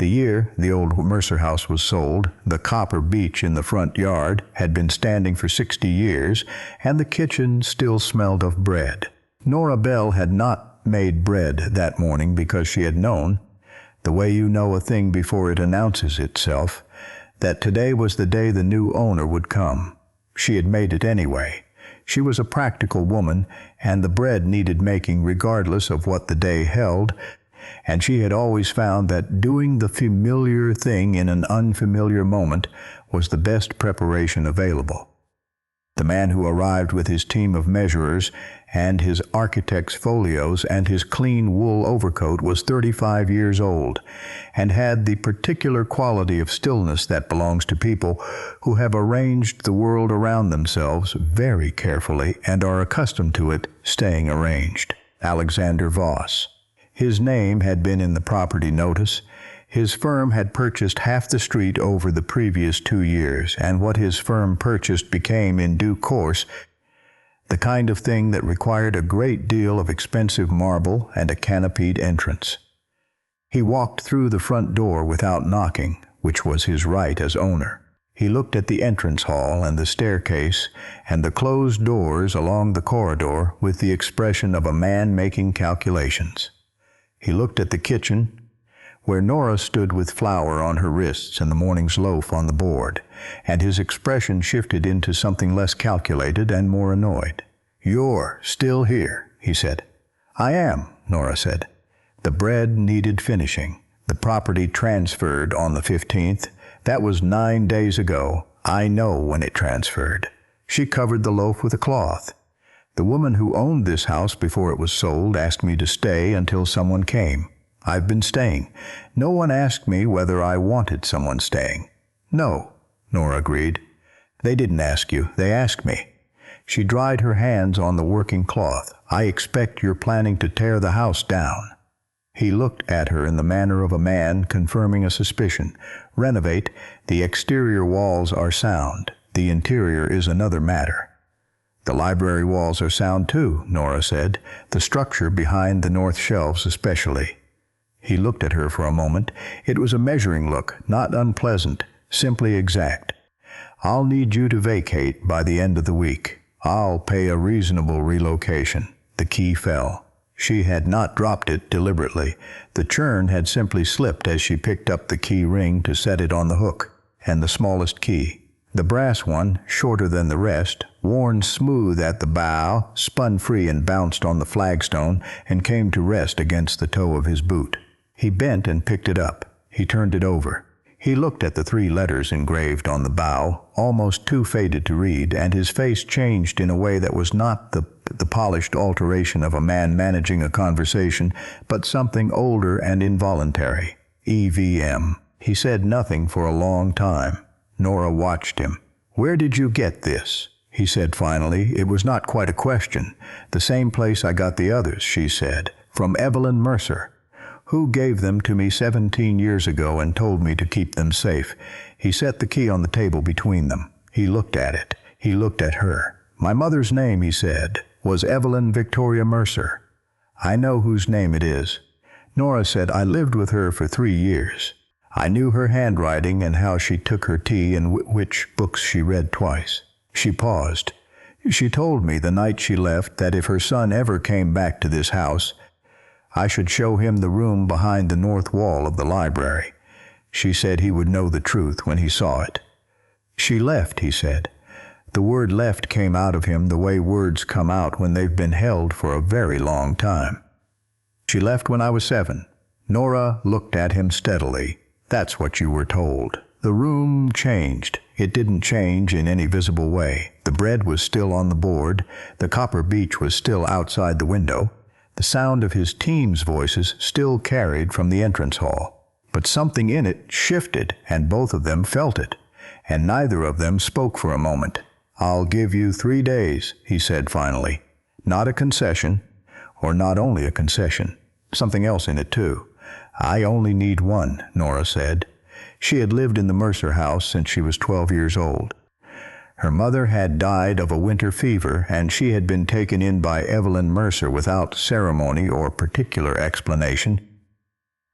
The year the old Mercer house was sold, the copper beech in the front yard had been standing for 60 years, and the kitchen still smelled of bread. Nora Bell had not made bread that morning because she had known, the way you know a thing before it announces itself, that today was the day the new owner would come. She had made it anyway. She was a practical woman, and the bread needed making regardless of what the day held, and she had always found that doing the familiar thing in an unfamiliar moment was the best preparation available. The man who arrived with his team of measurers and his architect's folios and his clean wool overcoat was 35 years old, and had the particular quality of stillness that belongs to people who have arranged the world around themselves very carefully and are accustomed to it staying arranged. Alexander Voss. His name had been in the property notice. His firm had purchased half the street over the previous 2 years, and what his firm purchased became, in due course, the kind of thing that required a great deal of expensive marble and a canopied entrance. He walked through the front door without knocking, which was his right as owner. He looked at the entrance hall and the staircase and the closed doors along the corridor with the expression of a man making calculations. He looked at the kitchen, where Nora stood with flour on her wrists and the morning's loaf on the board, and his expression shifted into something less calculated and more annoyed. "You're still here," he said. "I am," Nora said. The bread needed finishing. The property transferred on the 15th. That was 9 days ago. I know when it transferred. She covered the loaf with a cloth. The woman who owned this house before it was sold asked me to stay until someone came. I've been staying. No one asked me whether I wanted someone staying. "No," Nora agreed. "They didn't ask you. They asked me." She dried her hands on the working cloth. "I expect you're planning to tear the house down." He looked at her in the manner of a man confirming a suspicion. "Renovate. The exterior walls are sound. The interior is another matter." "The library walls are sound too," Nora said, "the structure behind the north shelves especially." He looked at her for a moment. It was a measuring look, not unpleasant, simply exact. "I'll need you to vacate by the end of the week. I'll pay a reasonable relocation." The key fell. She had not dropped it deliberately. The churn had simply slipped as she picked up the key ring to set it on the hook, and the smallest key, the brass one, shorter than the rest, worn smooth at the bow, spun free and bounced on the flagstone and came to rest against the toe of his boot. He bent and picked it up. He turned it over. He looked at the 3 letters engraved on the bow, almost too faded to read, and his face changed in a way that was not the polished alteration of a man managing a conversation, but something older and involuntary. E.V.M. He said nothing for a long time. Nora watched him. "Where did you get this?" he said finally. It was not quite a question. "The same place I got the others," she said. "From Evelyn Mercer, who gave them to me 17 years ago and told me to keep them safe." He set the key on the table between them. He looked at it. He looked at her. "My mother's name," he said, "was Evelyn Victoria Mercer. I know whose name it is." Nora said, "I lived with her for 3 years. I knew her handwriting and how she took her tea and which books she read twice." She paused. "She told me the night she left that if her son ever came back to this house, I should show him the room behind the north wall of the library. She said he would know the truth when he saw it." "She left," he said. The word "left" came out of him the way words come out when they've been held for a very long time. "She left when I was 7. Nora looked at him steadily. "That's what you were told." The room changed. It didn't change in any visible way. The bread was still on the board. The copper beech was still outside the window. The sound of his team's voices still carried from the entrance hall. But something in it shifted, and both of them felt it. And neither of them spoke for a moment. "I'll give you 3 days," he said finally. "Not a concession, or not only a concession. Something else in it, too." "I only need 1, Nora said. She had lived in the Mercer house since she was 12 years old. Her mother had died of a winter fever, and she had been taken in by Evelyn Mercer without ceremony or particular explanation.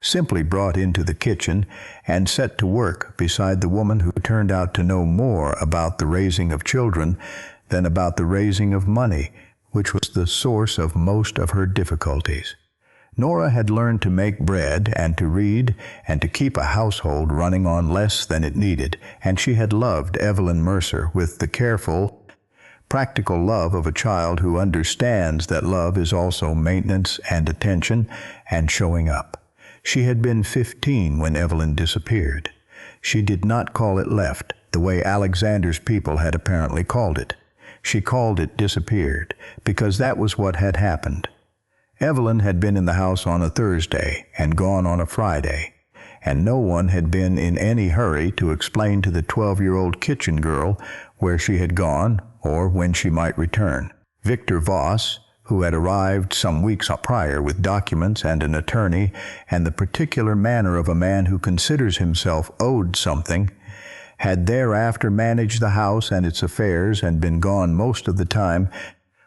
simply brought into the kitchen and set to work beside the woman who turned out to know more about the raising of children than about the raising of money, which was the source of most of her difficulties. Nora had learned to make bread and to read and to keep a household running on less than it needed, and she had loved Evelyn Mercer with the careful, practical love of a child who understands that love is also maintenance and attention and showing up. She had been 15 when Evelyn disappeared. She did not call it left, the way Alexander's people had apparently called it. She called it disappeared, because that was what had happened. Evelyn had been in the house on a Thursday and gone on a Friday, and no one had been in any hurry to explain to the 12-year-old kitchen girl where she had gone or when she might return. Victor Voss, who had arrived some weeks prior with documents and an attorney and the particular manner of a man who considers himself owed something, had thereafter managed the house and its affairs and been gone most of the time,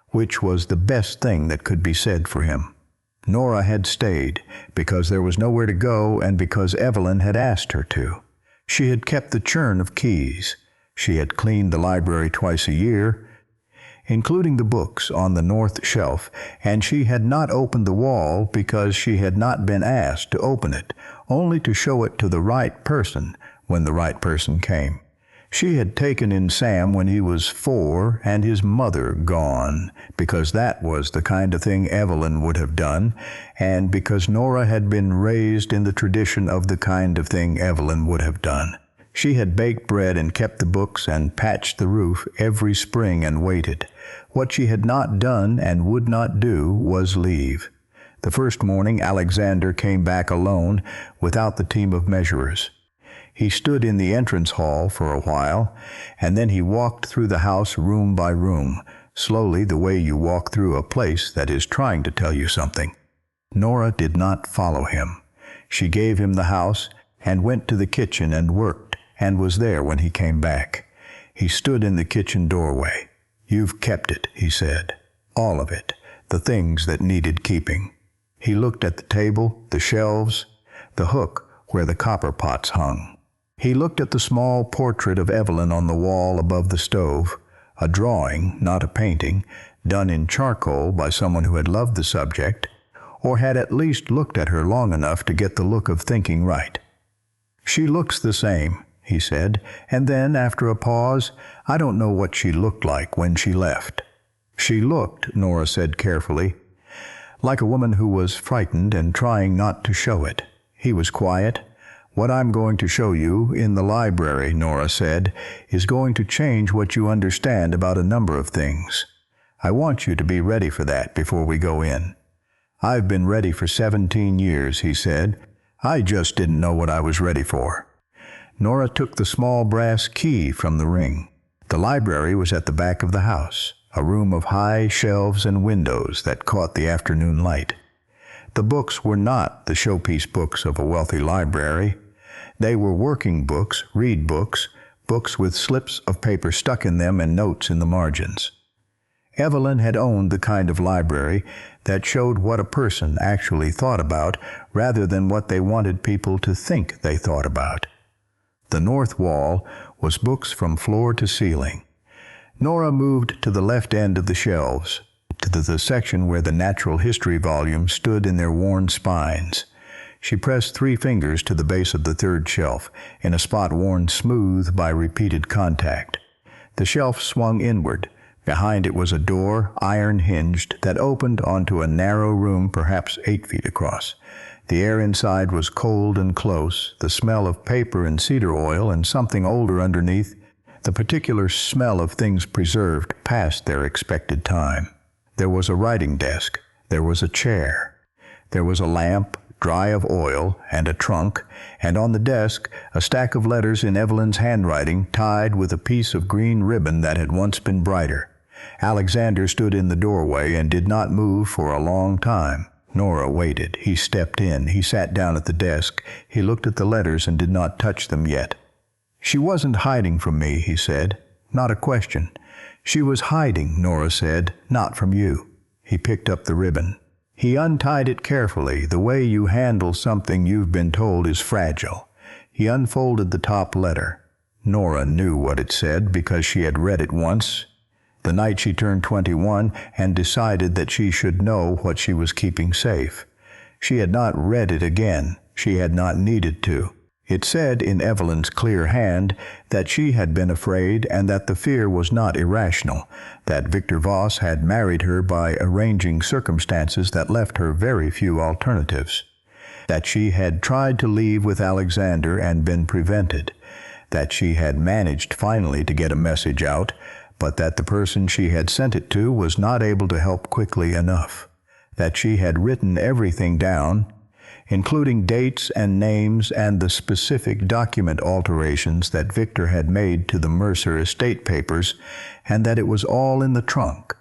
which was the best thing that could be said for him. Nora had stayed because there was nowhere to go and because Evelyn had asked her to. She had kept the churn of keys. She had cleaned the library twice a year, including the books on the north shelf, and she had not opened the wall because she had not been asked to open it, only to show it to the right person when the right person came. She had taken in Sam when he was 4 and his mother gone, because that was the kind of thing Evelyn would have done, and because Nora had been raised in the tradition of the kind of thing Evelyn would have done. She had baked bread and kept the books and patched the roof every spring and waited. What she had not done and would not do was leave. The first morning Alexander came back alone without the team of measurers. He stood in the entrance hall for a while, and then he walked through the house room by room, slowly the way you walk through a place that is trying to tell you something. Nora did not follow him. She gave him the house and went to the kitchen and worked, and was there when he came back. He stood in the kitchen doorway. "You've kept it," he said. "All of it, the things that needed keeping." He looked at the table, the shelves, the hook where the copper pots hung. He looked at the small portrait of Evelyn on the wall above the stove, a drawing, not a painting, done in charcoal by someone who had loved the subject, or had at least looked at her long enough to get the look of thinking right. "She looks the same," he said, and then, after a pause, "I don't know what she looked like when she left." "She looked," Nora said carefully, "like a woman who was frightened and trying not to show it." He was quiet. "What I'm going to show you in the library," Nora said, "is going to change what you understand about a number of things. I want you to be ready for that before we go in." "I've been ready for 17 years, he said. "I just didn't know what I was ready for." Nora took the small brass key from the ring. The library was at the back of the house, a room of high shelves and windows that caught the afternoon light. The books were not the showpiece books of a wealthy library. They were working books, read books, books with slips of paper stuck in them and notes in the margins. Evelyn had owned the kind of library that showed what a person actually thought about rather than what they wanted people to think they thought about. The north wall was books from floor to ceiling. Nora moved to the left end of the shelves, to the section where the natural history volumes stood in their worn spines. She pressed 3 fingers to the base of the third shelf, in a spot worn smooth by repeated contact. The shelf swung inward. Behind it was a door, iron-hinged, that opened onto a narrow room perhaps 8 feet across. The air inside was cold and close, the smell of paper and cedar oil and something older underneath, the particular smell of things preserved past their expected time. There was a writing desk. There was a chair. There was a lamp, dry of oil, and a trunk, and on the desk a stack of letters in Evelyn's handwriting tied with a piece of green ribbon that had once been brighter. Alexander stood in the doorway and did not move for a long time. Nora waited. He stepped in. He sat down at the desk. He looked at the letters and did not touch them yet. "She wasn't hiding from me," he said. "Not a question." "She was hiding," Nora said, "not from you." He picked up the ribbon. He untied it carefully. The way you handle something you've been told is fragile. He unfolded the top letter. Nora knew what it said because she had read it once, the night she turned 21, and decided that she should know what she was keeping safe. She had not read it again. She had not needed to. It said in Evelyn's clear hand that she had been afraid and that the fear was not irrational, that Victor Voss had married her by arranging circumstances that left her very few alternatives, that she had tried to leave with Alexander and been prevented, that she had managed finally to get a message out, but that the person she had sent it to was not able to help quickly enough, that she had written everything down, including dates and names and the specific document alterations that Victor had made to the Mercer estate papers, and that it was all in the trunk,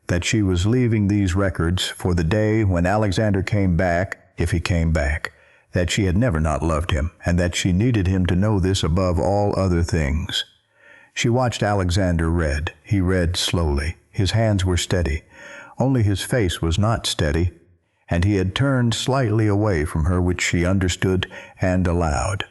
that she was leaving these records for the day when Alexander came back, if he came back, that she had never not loved him, and that she needed him to know this above all other things. She watched Alexander read. He read slowly. His hands were steady. Only his face was not steady, and he had turned slightly away from her, which she understood and allowed.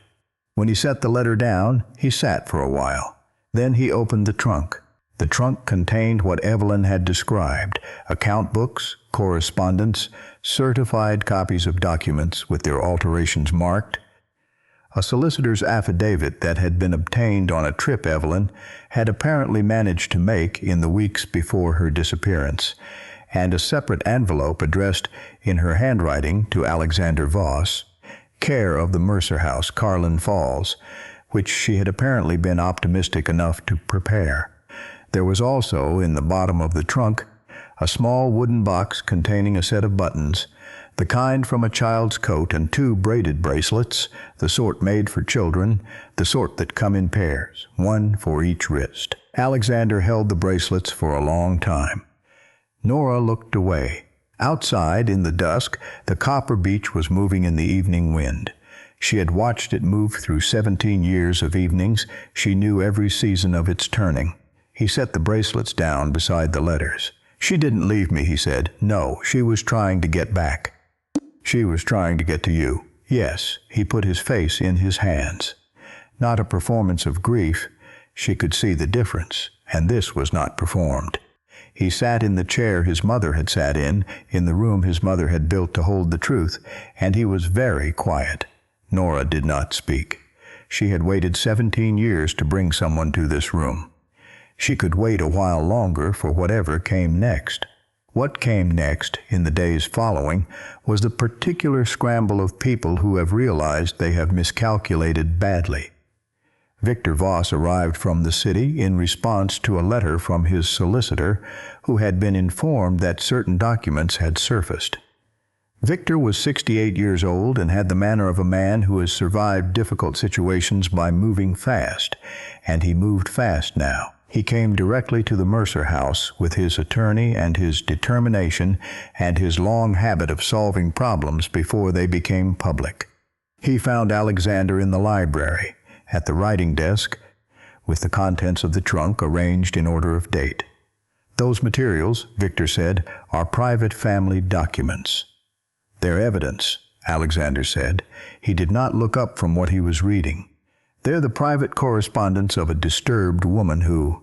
When he set the letter down, he sat for a while. Then he opened the trunk. The trunk contained what Evelyn had described: account books, correspondence, certified copies of documents with their alterations marked, a solicitor's affidavit that had been obtained on a trip Evelyn had apparently managed to make in the weeks before her disappearance, and a separate envelope addressed in her handwriting to Alexander Voss, care of the Mercer house, Carlin Falls, which she had apparently been optimistic enough to prepare. There was also, in the bottom of the trunk, a small wooden box containing a set of buttons, the kind from a child's coat, and 2 braided bracelets, the sort made for children, the sort that come in pairs, 1 for each wrist. Alexander held the bracelets for a long time. Nora looked away. Outside, in the dusk, the copper beech was moving in the evening wind. She had watched it move through 17 years of evenings. She knew every season of its turning. He set the bracelets down beside the letters. "She didn't leave me," he said. "No, she was trying to get back. She was trying to get to you." "Yes." He put his face in his hands. Not a performance of grief. She could see the difference, and this was not performed. He sat in the chair his mother had sat in the room his mother had built to hold the truth, and he was very quiet. Nora did not speak. She had waited 17 years to bring someone to this room. She could wait a while longer for whatever came next. What came next, in the days following, was the particular scramble of people who have realized they have miscalculated badly. Victor Voss arrived from the city in response to a letter from his solicitor, who had been informed that certain documents had surfaced. Victor was 68 years old and had the manner of a man who has survived difficult situations by moving fast, and he moved fast now. He came directly to the Mercer house with his attorney and his determination and his long habit of solving problems before they became public. He found Alexander in the library, at the writing desk, with the contents of the trunk arranged in order of date. "Those materials," Victor said, "are private family documents." "They're evidence," Alexander said. He did not look up from what he was reading. "They're the private correspondence of a disturbed woman who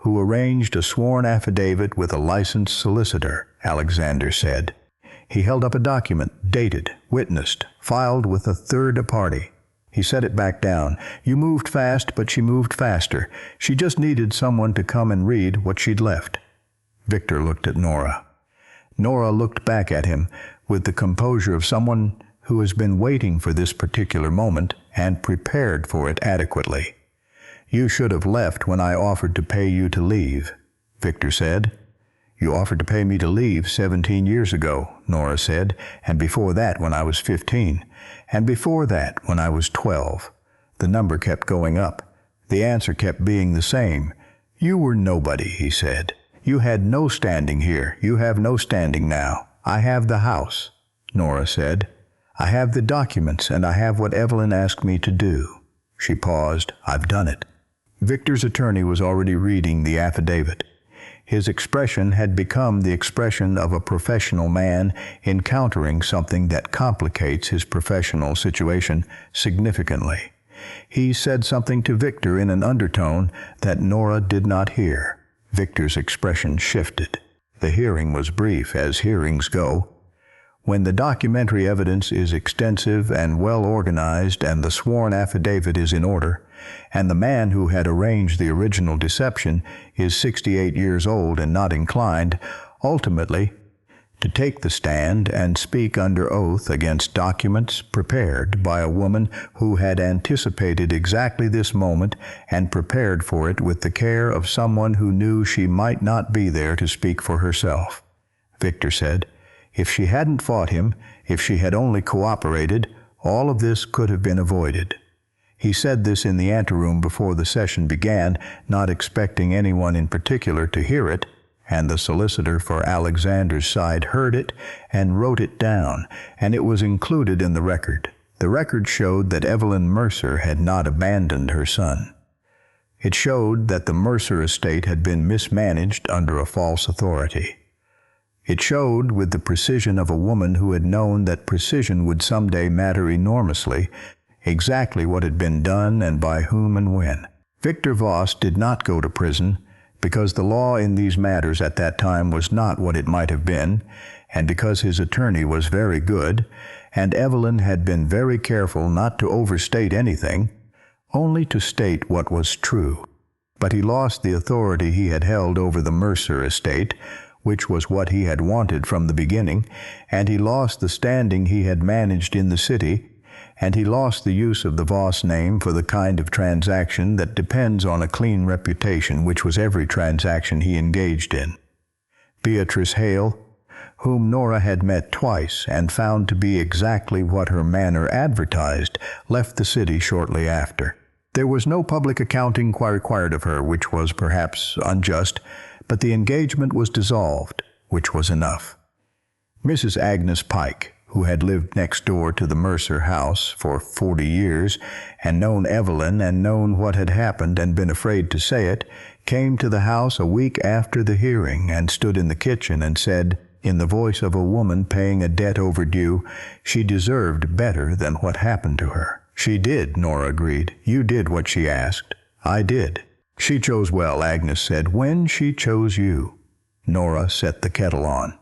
arranged a sworn affidavit with a licensed solicitor," Alexander said. He held up a document, dated, witnessed, filed with a third party. He set it back down. "You moved fast, but she moved faster. She just needed someone to come and read what she'd left." Victor looked at Nora. Nora looked back at him with the composure of someone who has been waiting for this particular moment and prepared for it adequately. "You should have left when I offered to pay you to leave," Victor said. "You offered to pay me to leave 17 years ago," Nora said, "and before that when I was 15, and before that when I was 12. The number kept going up. The answer kept being the same. "You were nobody," he said. "You had no standing here. You have no standing now. I have the house," Nora said. "I have the documents, and I have what Evelyn asked me to do." She paused. "I've done it." Victor's attorney was already reading the affidavit. His expression had become the expression of a professional man encountering something that complicates his professional situation significantly. He said something to Victor in an undertone that Nora did not hear. Victor's expression shifted. The hearing was brief, as hearings go. When the documentary evidence is extensive and well organized and the sworn affidavit is in order, and the man who had arranged the original deception is 68 years old and not inclined, ultimately, to take the stand and speak under oath against documents prepared by a woman who had anticipated exactly this moment and prepared for it with the care of someone who knew she might not be there to speak for herself. Victor said, if she hadn't fought him, if she had only cooperated, all of this could have been avoided. He said this in the anteroom before the session began, not expecting anyone in particular to hear it, and the solicitor for Alexander's side heard it and wrote it down, and it was included in the record. The record showed that Evelyn Mercer had not abandoned her son. It showed that the Mercer estate had been mismanaged under a false authority. It showed, with the precision of a woman who had known that precision would someday matter enormously, exactly what had been done and by whom and when. Victor Voss did not go to prison because the law in these matters at that time was not what it might have been, and because his attorney was very good, and Evelyn had been very careful not to overstate anything, only to state what was true. But he lost the authority he had held over the Mercer estate, which was what he had wanted from the beginning, and he lost the standing he had managed in the city, and he lost the use of the Voss name for the kind of transaction that depends on a clean reputation, which was every transaction he engaged in. Beatrice Hale, whom Nora had met twice and found to be exactly what her manner advertised, left the city shortly after. There was no public accounting required of her, which was perhaps unjust, but the engagement was dissolved, which was enough. Mrs. Agnes Pike, who had lived next door to the Mercer house for 40 years, and known Evelyn and known what had happened and been afraid to say it, came to the house a week after the hearing and stood in the kitchen and said, in the voice of a woman paying a debt overdue, she deserved better than what happened to her. She did, Nora agreed. You did what she asked. I did. She chose well, Agnes said, when she chose you. Nora set the kettle on.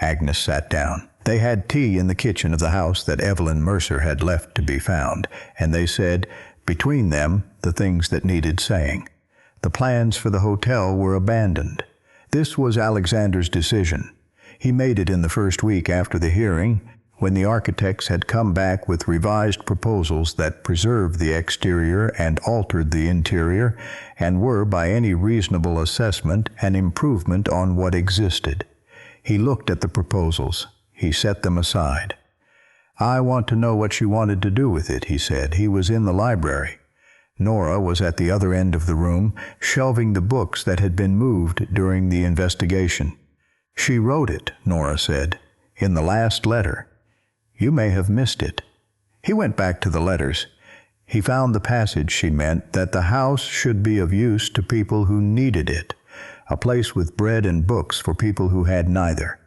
Agnes sat down. They had tea in the kitchen of the house that Evelyn Mercer had left to be found, and they said, between them, the things that needed saying. The plans for the hotel were abandoned. This was Alexander's decision. He made it in the first week after the hearing, when the architects had come back with revised proposals that preserved the exterior and altered the interior, and were, by any reasonable assessment, an improvement on what existed. He looked at the proposals. He set them aside. I want to know what she wanted to do with it, he said. He was in the library. Nora was at the other end of the room, shelving the books that had been moved during the investigation. She wrote it, Nora said, in the last letter. You may have missed it. He went back to the letters. He found the passage she meant, that the house should be of use to people who needed it, a place with bread and books for people who had neither,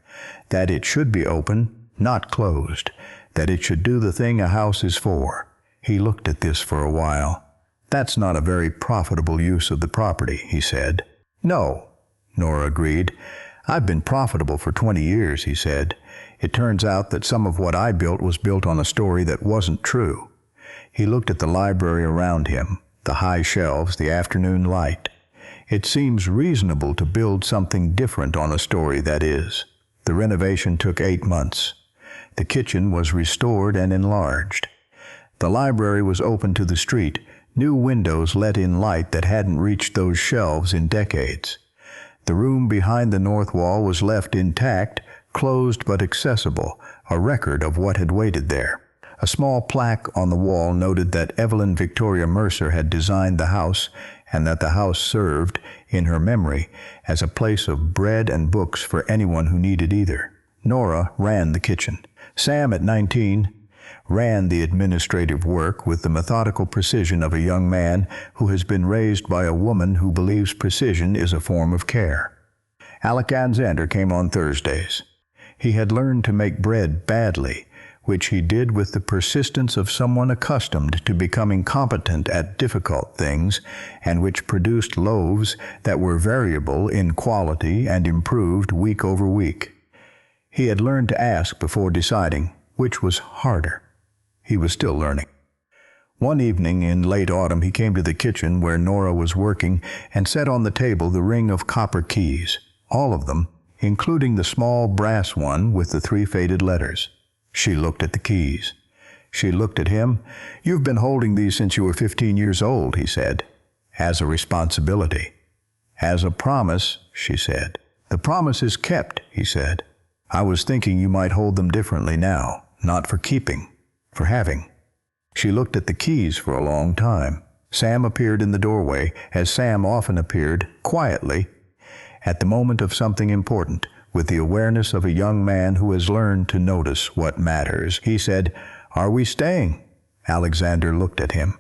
that it should be open, not closed, that it should do the thing a house is for. He looked at this for a while. That's not a very profitable use of the property, he said. No, Nora agreed. I've been profitable for 20 years, he said. It turns out that some of what I built was built on a story that wasn't true. He looked at the library around him, the high shelves, the afternoon light. It seems reasonable to build something different on a story that is. The renovation took 8 months. The kitchen was restored and enlarged. The library was open to the street. New windows let in light that hadn't reached those shelves in decades. The room behind the north wall was left intact, closed but accessible, a record of what had waited there. A small plaque on the wall noted that Evelyn Victoria Mercer had designed the house, and that the house served, in her memory, as a place of bread and books for anyone who needed either. Nora ran the kitchen. Sam, at 19, ran the administrative work with the methodical precision of a young man who has been raised by a woman who believes precision is a form of care. Alexander came on Thursdays. He had learned to make bread badly, which he did with the persistence of someone accustomed to becoming competent at difficult things, and which produced loaves that were variable in quality and improved week over week. He had learned to ask before deciding which was harder. He was still learning. One evening in late autumn he came to the kitchen where Nora was working and set on the table the ring of copper keys, all of them, including the small brass one with the 3 faded letters. She looked at the keys. She looked at him. "You've been holding these since you were 15 years old," he said. "As a responsibility." "As a promise," she said. "The promise is kept," he said. "I was thinking you might hold them differently now, not for keeping, for having." She looked at the keys for a long time. Sam appeared in the doorway, as Sam often appeared, quietly, at the moment of something important, with the awareness of a young man who has learned to notice what matters. He said, "Are we staying?" Alexander looked at him.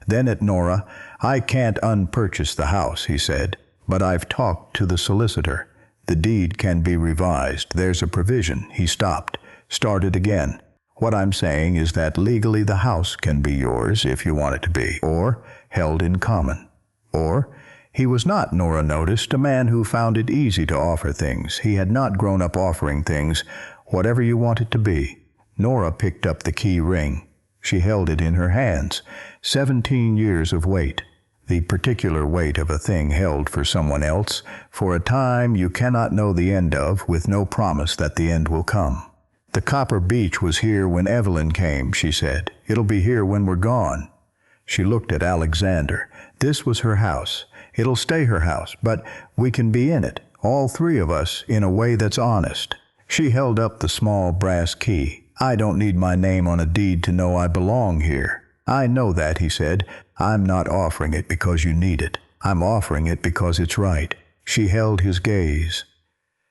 Then at Nora. "I can't unpurchase the house," he said, "but I've talked to the solicitor. The deed can be revised. There's a provision." He stopped, started again. "What I'm saying is that legally the house can be yours if you want it to be, or held in common. Or..." He was not, Nora noticed, a man who found it easy to offer things. He had not grown up offering things. "Whatever you want it to be." Nora picked up the key ring. She held it in her hands. 17 years of wait. The particular wait of a thing held for someone else, for a time you cannot know the end of, with no promise that the end will come. "The copper beech was here when Evelyn came," she said. "It'll be here when we're gone." She looked at Alexander. This was her house. It'll stay her house, but we can be in it, all 3 of us, in a way that's honest. She held up the small brass key. "I don't need my name on a deed to know I belong here." "I know that," he said. "I'm not offering it because you need it. I'm offering it because it's right." She held his gaze.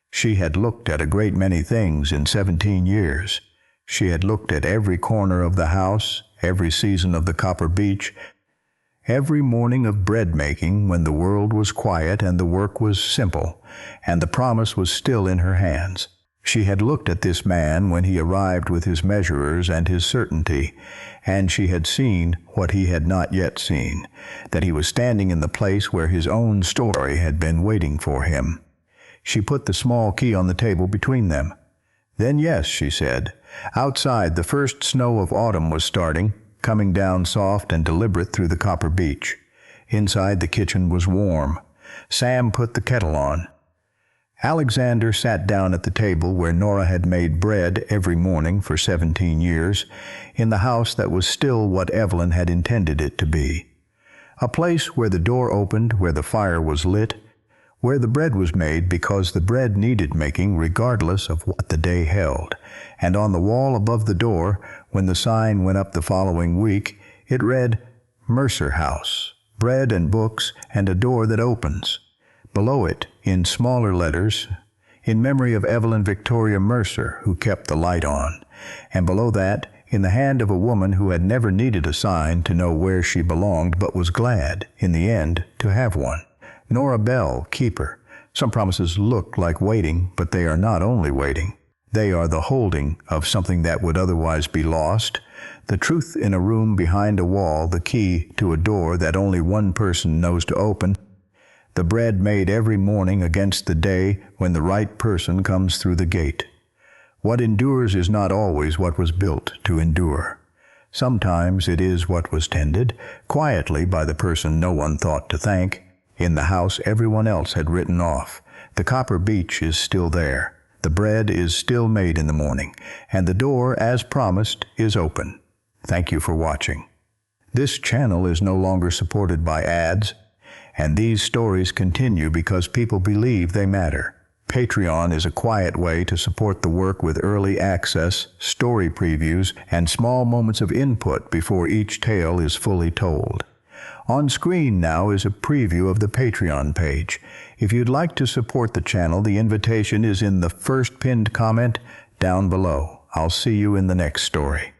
She had looked at a great many things in 17 years. She had looked at every corner of the house, every season of the copper beech, every morning of bread-making when the world was quiet and the work was simple, and the promise was still in her hands. She had looked at this man when he arrived with his measurers and his certainty, and she had seen what he had not yet seen, that he was standing in the place where his own story had been waiting for him. She put the small key on the table between them. "Then yes," she said. Outside, the first snow of autumn was starting, coming down soft and deliberate through the copper beech. Inside, the kitchen was warm. Sam put the kettle on. Alexander sat down at the table where Nora had made bread every morning for 17 years, in the house that was still what Evelyn had intended it to be. A place where the door opened, where the fire was lit, where the bread was made because the bread needed making regardless of what the day held. And on the wall above the door, when the sign went up the following week, it read, "Mercer House, bread and books and a door that opens." Below it, in smaller letters, "In memory of Evelyn Victoria Mercer, who kept the light on." And below that, in the hand of a woman who had never needed a sign to know where she belonged, but was glad, in the end, to have one. "Nora Bell, keeper." Some promises look like waiting, but they are not only waiting. They are the holding of something that would otherwise be lost, the truth in a room behind a wall, the key to a door that only one person knows to open, the bread made every morning against the day when the right person comes through the gate. What endures is not always what was built to endure. Sometimes it is what was tended, quietly by the person no one thought to thank. In the house everyone else had written off. The copper beech is still there. The bread is still made in the morning, and the door, as promised, is open. Thank you for watching. This channel is no longer supported by ads, and these stories continue because people believe they matter. Patreon is a quiet way to support the work with early access, story previews, and small moments of input before each tale is fully told. On screen now is a preview of the Patreon page. If you'd like to support the channel, the invitation is in the first pinned comment down below. I'll see you in the next story.